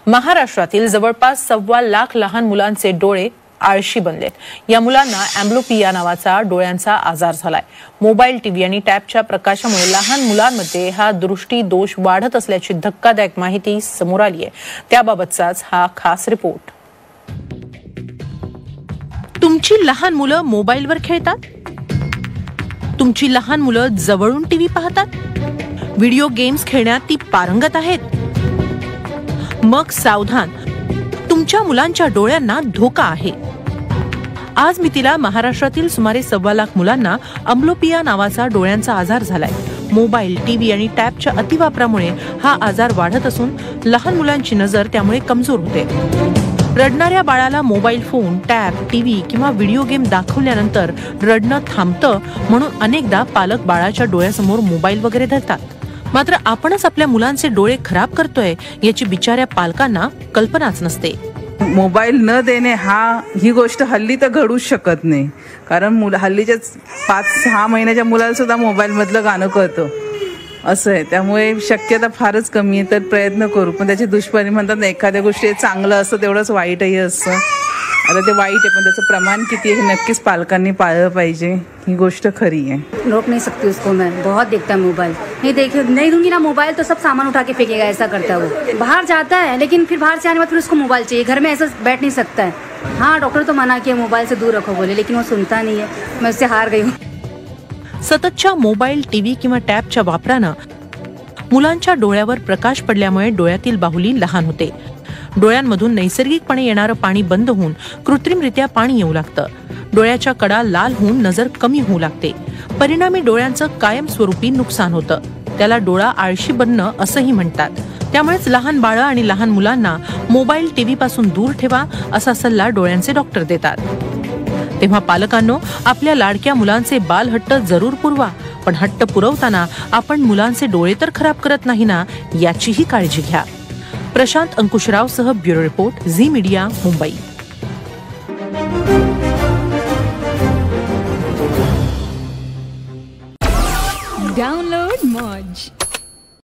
महाराष्ट्रातील जवळपास 1.25 लाख लहान मुलांचे डोळे आळशी बनलेत। या मुलांना अँब्लोपिया नावाचा डोळ्यांचा आजार झालाय। मोबाईल, टीव्ही आणि टॅबच्या प्रकाशामुळे लहान मुलांमध्ये हा दृष्टी दोष वाढत असल्याची धक्कादायक माहिती समोर आली आहे। त्याबाबतचाच हा खास रिपोर्ट। तुमची लहान मुलं मोबाईलवर खेळतात? तुमची लहान मुलं जवळून टीव्ही पाहतात? व्हिडिओ गेम्स खेळण्यात ती पारंगत आहेत? मग सावधान, तुमच्या मुलांच्या डोळ्यांना धोका आहे। आज मितीला महाराष्ट्रातील सुमारे 1.25 लाख मुलांना अँब्लोपिया नावाचा डोळ्यांचा आजार झालाय। मोबाईल, टीव्ही आणि टॅबच्या अतिवापरामुळे हा आजार वाढत असून लहान मुलांची नजर त्यामुळे कमजोर होते। रडणाऱ्या बाळाला मोबाईल फोन, टॅब, टीव्ही किंवा व्हिडिओ गेम दाखवल्यानंतर रडणं थांबतं म्हणून अनेकदा पालक बाळाच्या डोळ्यासमोर मोबाईल वगैरे धरतात। मात्र आपणच आपल्या मुलांचे डोळे खराब करतोय याची बिचाऱ्या पालकांना कल्पनाच नसते। मोबाईल न देणे ही गोष्ट हल्ली तर घडूच शकत नाही, कारण हल्लीच्या 5-6 महिन्याच्या मुलाला सुद्धा मोबाईल मधलं गाणं कळतं असं आहे। त्यामुळे शक्यता फारच कमी आहे। तर प्रयत्न करू, पण त्याचे दुष्परिणाम म्हणतात ना, एखाद्या गोष्टी चांगलं असतं तेवढंच वाईटही असतं। आता ते वाईट आहे, पण त्याचं प्रमाण किती आहे हे नक्कीच पालकांनी पाळलं पाहिजे। ही गोष्ट खरी है। रोक नहीं सकती उसको मैं, बहुत देखता है मोबाइल। नहीं दूंगी ना मोबाइल तो सब सामान उठा के फेंकेगा, ऐसा करता है वो। बाहर जाता है लेकिन फिर बाहर से आने के बाद फिर उसको मोबाइल चाहिए, घर में ऐसा बैठ नहीं सकता है। हाँ, डॉक्टर तो मना किया मोबाइल से दूर रखो बोले, लेकिन वो सुनता नहीं है। मैं उससे हार गई हूँ। सततच्या मोबाईल, टीव्ही किंवा टॅबच्या वापरानं मुलांच्या डोळ्यावर प्रकाश पडल्यामुळे डोळ्यातील बाहुली लहान होते। डोळ्यांमधून नैसर्गिकपणे येणारं पाणी बंद होऊन कृत्रिमरित्या पाणी येऊ लागतं। डोळ्याच्या कडा लाल होऊन नजर कमी होऊ लागते। परिणामी डोळ्यांचं कायमस्वरूपी नुकसान होतं। त्याला डोळा आळशी बनणं असंही म्हणतात। त्यामुळेच लहान बाळं आणि लहान मुलांना मोबाईल, टीव्ही पासून दूर ठेवा असा सल्ला डोळ्यांचे डॉक्टर देतात। तेव्हा पालकांनो, आपल्या लाडक्या मुलांचे बालहट्ट जरूर पुरवा, पण हट्ट पुरवताना आपण मुलांचे डोळे तर खराब करत नाही ना, याचीही काळजी घ्या। प्रशांत अंकुशराव सह bureau report, Zee media, Mumbai. Download मौज।